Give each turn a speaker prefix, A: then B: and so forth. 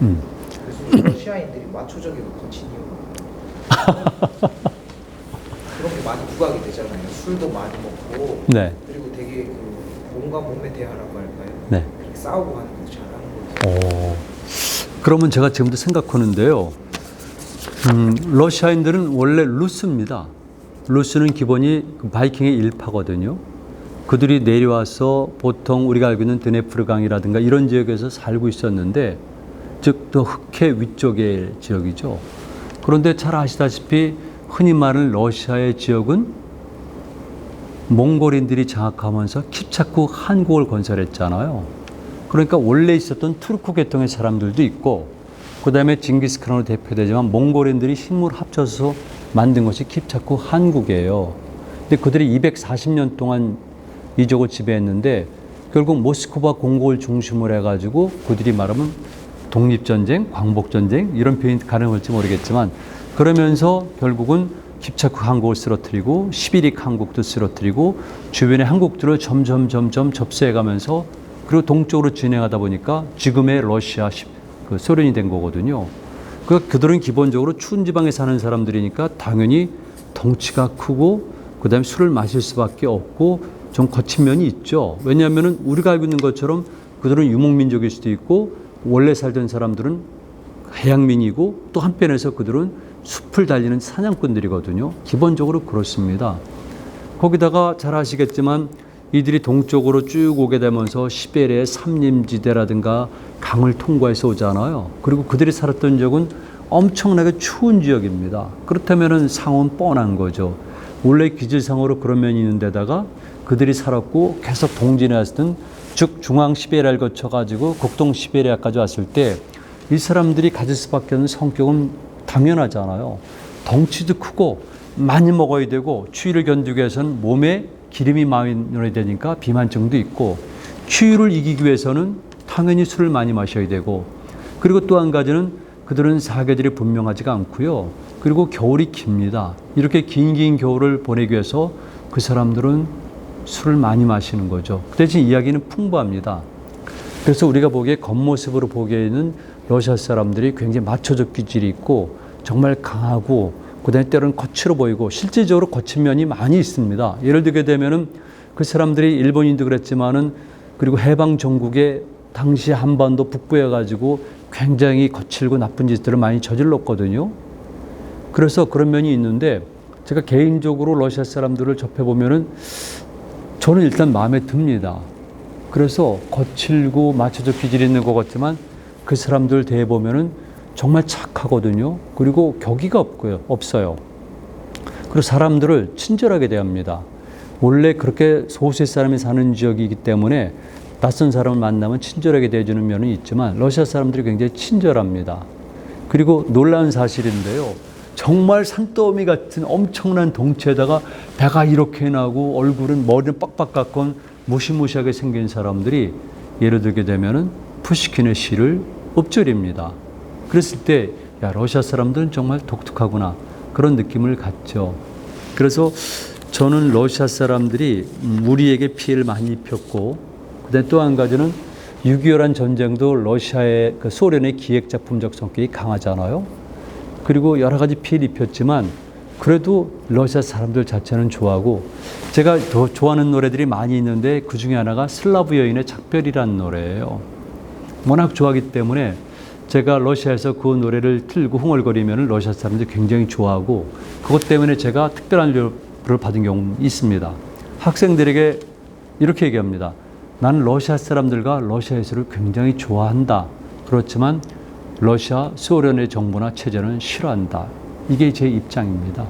A: 그래서 러시아인들이 마초적이고 거친 이유가 그런 게 많이 부각이 되잖아요. 술도 많이 먹고,
B: 네.
A: 그리고 되게 그 몸과 몸의 대화라고 할까요?
B: 네.
A: 그렇게 싸우고 하는 거 잘하는 거예요.
B: 그러면 제가 지금도 생각하는데요. 러시아인들은 원래 루스입니다. 루스는 기본이 바이킹의 일파거든요. 그들이 내려와서 보통 우리가 알고 있는 드네프르 강이라든가 이런 지역에서 살고 있었는데, 즉 더 흑해 위쪽의 지역이죠. 그런데 잘 아시다시피 흔히 말하는 러시아의 지역은 몽골인들이 장악하면서 킵차크 한국을 건설했잖아요. 그러니까 원래 있었던 투르크 계통의 사람들도 있고, 그 다음에 징기스칸으로 대표되지만 몽골인들이 힘을 합쳐서 만든 것이 킵차크 한국이에요. 근데 그들이 240년 동안 이쪽을 지배했는데, 결국 모스크바 공고를 중심으로 해가지고 그들이 말하면 독립전쟁, 광복전쟁 이런 표현이 가능할지 모르겠지만, 그러면서 결국은 킵차크 한국을 쓰러뜨리고 시비릭 한국도 쓰러뜨리고 주변의 한국들을 점점 접수해가면서, 그리고 동쪽으로 진행하다 보니까 지금의 러시아, 그 소련이 된 거거든요. 그들은 기본적으로 추운 지방에 사는 사람들이니까 당연히 덩치가 크고, 그 다음에 술을 마실 수밖에 없고 좀 거친 면이 있죠. 왜냐하면 우리가 알고 있는 것처럼 그들은 유목민족일 수도 있고, 원래 살던 사람들은 해양민이고, 또 한편에서 그들은 숲을 달리는 사냥꾼들이거든요. 기본적으로 그렇습니다. 거기다가 잘 아시겠지만 이들이 동쪽으로 쭉 오게 되면서 시베리아의 삼림지대라든가 강을 통과해서 오잖아요. 그리고 그들이 살았던 지역은 엄청나게 추운 지역입니다. 그렇다면 상황은 뻔한 거죠. 원래 기질상으로 그런 면이 있는 데다가 그들이 살았고 계속 동진해 왔던, 즉 중앙 시베리아를 거쳐가지고 북동 시베리아까지 왔을 때 이 사람들이 가질 수밖에 없는 성격은 당연하잖아요. 덩치도 크고 많이 먹어야 되고, 추위를 견디기 위해서는 몸에 기름이 많이 넣어야 되니까 비만증도 있고, 추위를 이기기 위해서는 당연히 술을 많이 마셔야 되고, 그리고 또 한 가지는 그들은 사계절이 분명하지가 않고요. 그리고 겨울이 깁니다. 이렇게 긴 겨울을 보내기 위해서 그 사람들은 술을 많이 마시는 거죠. 그 대신 이야기는 풍부합니다. 그래서 우리가 보기에 겉모습으로 보기에는 러시아 사람들이 굉장히 마초적 기질이 있고 정말 강하고, 그다음에 때로는 거칠어 보이고 실질적으로 거친 면이 많이 있습니다. 예를 들게 되면은 그 사람들이 일본인도 그랬지만은, 그리고 해방 전국에 당시 한반도 북부에 가지고 굉장히 거칠고 나쁜 짓들을 많이 저질렀거든요. 그래서 그런 면이 있는데, 제가 개인적으로 러시아 사람들을 접해 보면은 저는 일단 마음에 듭니다. 그래서 거칠고 마초적 기질이 있는 것 같지만 그 사람들 대해 보면은 정말 착하거든요. 그리고 격의가 없어요. 그리고 사람들을 친절하게 대합니다. 원래 그렇게 소수의 사람이 사는 지역이기 때문에 낯선 사람을 만나면 친절하게 대해주는 면은 있지만, 러시아 사람들이 굉장히 친절합니다. 그리고 놀라운 사실인데요. 정말 산더미 같은 엄청난 덩치에다가 배가 이렇게 나고 얼굴은 머리는 빡빡 깎은 무시무시하게 생긴 사람들이 예를 들게 되면은 푸시킨의 시를 읊조립니다. 그랬을 때, 야, 러시아 사람들은 정말 독특하구나, 그런 느낌을 갖죠. 그래서 저는 러시아 사람들이 우리에게 피해를 많이 입혔고, 그다음에 또 한 가지는 6.25란 전쟁도 러시아의 그 소련의 기획작품적 성격이 강하잖아요. 그리고 여러 가지 피해를 입혔지만 그래도 러시아 사람들 자체는 좋아하고, 제가 더 좋아하는 노래들이 많이 있는데 그 중에 하나가 슬라브 여인의 작별이라는 노래예요. 워낙 좋아하기 때문에 제가 러시아에서 그 노래를 틀고 흥얼거리면 러시아 사람들이 굉장히 좋아하고, 그것 때문에 제가 특별한 료를 받은 경우 있습니다. 학생들에게 이렇게 얘기합니다. 나는 러시아 사람들과 러시아 예술을 굉장히 좋아한다. 그렇지만 러시아 소련의 정부나 체제는 싫어한다. 이게 제 입장입니다.